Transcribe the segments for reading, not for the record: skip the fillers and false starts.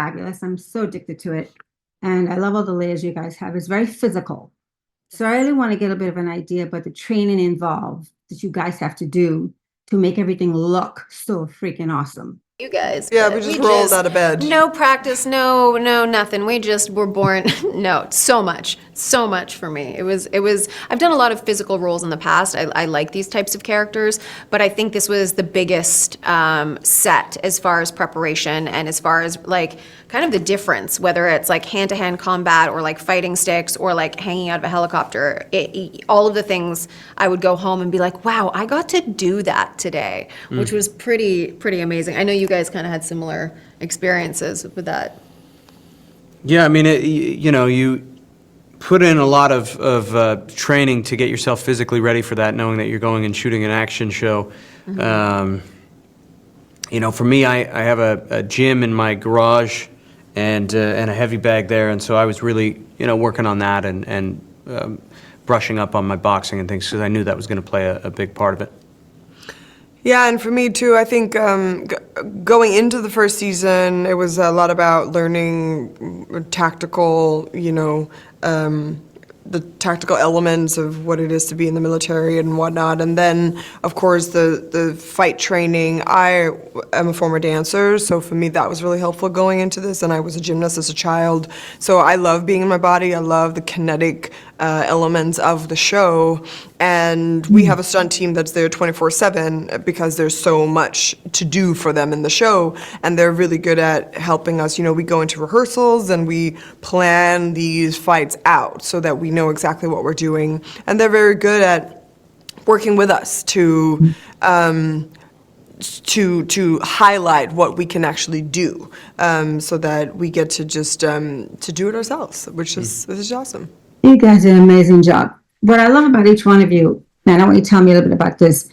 fabulous. I'm so addicted to it. And I love all the layers you guys have. It's very physical. So I really want to get a bit of an idea about the training involved that you guys have to do to make everything look so freaking awesome. You guys. Yeah, we just rolled out of bed. No practice, no, nothing. We just were born. No, so much for me. It was. I've done a lot of physical roles in the past. I like these types of characters, but I think this was the biggest set as far as preparation and as far as like kind of the difference, whether it's like hand-to-hand combat or like fighting sticks or like hanging out of a helicopter. All of the things, I would go home and be like, wow, I got to do that today, which was pretty amazing. I know you guys kind of had similar experiences with that. Yeah, I mean, you put in a lot of training to get yourself physically ready for that, knowing that you're going and shooting an action show. For me, I have a gym in my garage and a heavy bag there, and so I was really, working on that and brushing up on my boxing and things because I knew that was going to play a big part of it. Yeah, and for me too, I think going into the first season, it was a lot about learning tactical, the tactical elements of what it is to be in the military and whatnot. And then, of course, the fight training. I am a former dancer, so for me that was really helpful going into this, and I was a gymnast as a child. So I love being in my body. I love the kinetic elements of the show. And we have a stunt team that's there 24/7 because there's so much to do for them in the show, and they're really good at helping us. We go into rehearsals and we plan these fights out so that we know exactly what we're doing, and they're very good at working with us to highlight what we can actually do, so that we get to just to do it ourselves, which is awesome. You guys did an amazing job. What I love about each one of you, and I want you to tell me a little bit about this.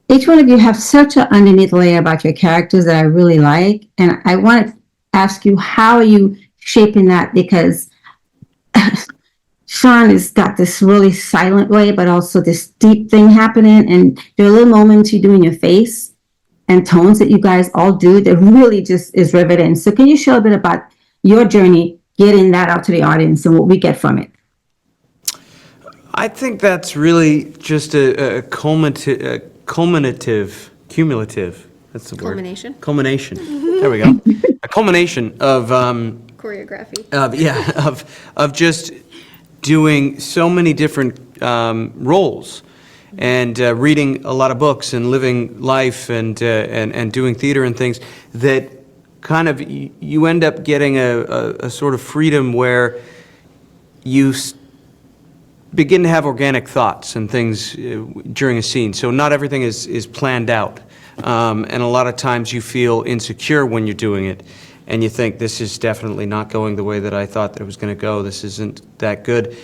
Each one of you have such an underneath layer about your characters that I really like, and I want to ask you, how are you shaping that? Because Shaun has got this really silent way, but also this deep thing happening, and there are little moments you do in your face and tones that you guys all do that really just is riveting. So can you share a bit about your journey getting that out to the audience and what we get from it? I think that's really just a cumulative, that's the word. Culmination. There we go. A culmination of Choreography. of just doing so many different roles and reading a lot of books and living life and doing theater and things that kind of you end up getting a sort of freedom where you begin to have organic thoughts and things during a scene. So not everything is planned out. And a lot of times you feel insecure when you're doing it. And you think, this is definitely not going the way that I thought that it was going to go. This isn't that good.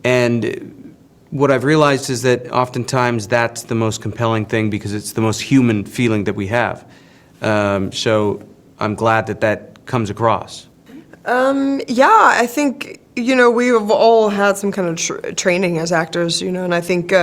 And what I've realized is that oftentimes that's the most compelling thing because it's the most human feeling that we have. So I'm glad that comes across. I think, we have all had some kind of training as actors, and I think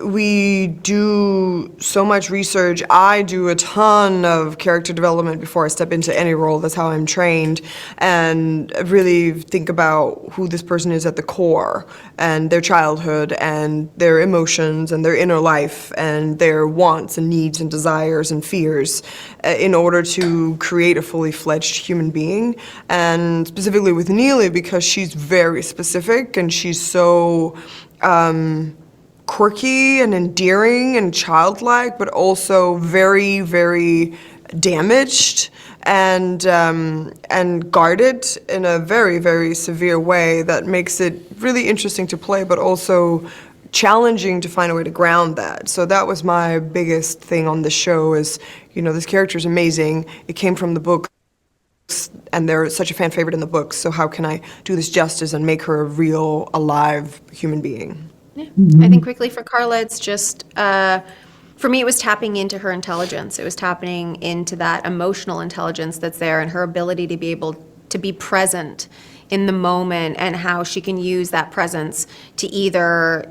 we do so much research. I do a ton of character development before I step into any role. That's how I'm trained, and really think about who this person is at the core, and their childhood, and their emotions, and their inner life, and their wants and needs and desires and fears, in order to create a fully fledged human being. And specifically with Neagley, because she's very specific and she's so quirky and endearing and childlike, but also very, very damaged and guarded in a very, very severe way that makes it really interesting to play, but also challenging to find a way to ground that. So that was my biggest thing on the show is, this character is amazing. It came from the book, and they're such a fan favorite in the books, so how can I do this justice and make her a real, alive human being? Yeah. I think quickly for Karla, it's just, for me, it was tapping into her intelligence. It was tapping into that emotional intelligence that's there and her ability to be able to be present in the moment and how she can use that presence to either,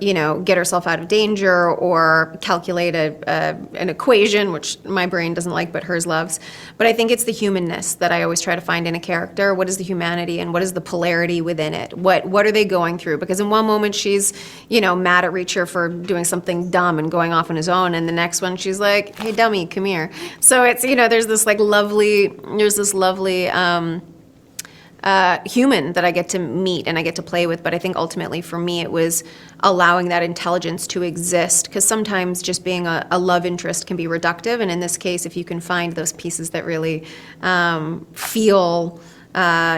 get herself out of danger or calculate an equation, which my brain doesn't like, but hers loves. But I think it's the humanness that I always try to find in a character. What is the humanity and what is the polarity within it? What are they going through? Because in one moment she's, mad at Reacher for doing something dumb and going off on his own, and the next one she's like, hey dummy, come here. So it's, there's this lovely human that I get to meet and I get to play with. But I think ultimately for me it was allowing that intelligence to exist, because sometimes just being a love interest can be reductive, and in this case, if you can find those pieces that really feel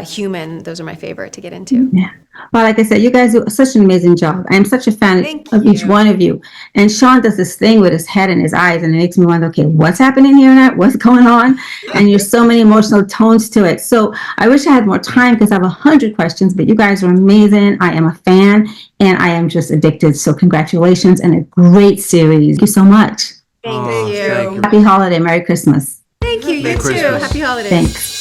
human, those are my favorite to get into. Yeah. Well, like I said, you guys do such an amazing job. I am such a fan Thank of each you. one of you. And Shaun does this thing with his head and his eyes, and it makes me wonder, okay, what's happening here and what's going on? And there's so many emotional tones to it. So I wish I had more time because I have 100 questions, but you guys are amazing. I am a fan and I am just addicted. So congratulations and a great series. Thank you so much. Thank Oh, you. thank you. Happy holiday. Merry Christmas. Thank you. You Merry too. Christmas. Happy holidays. Thanks.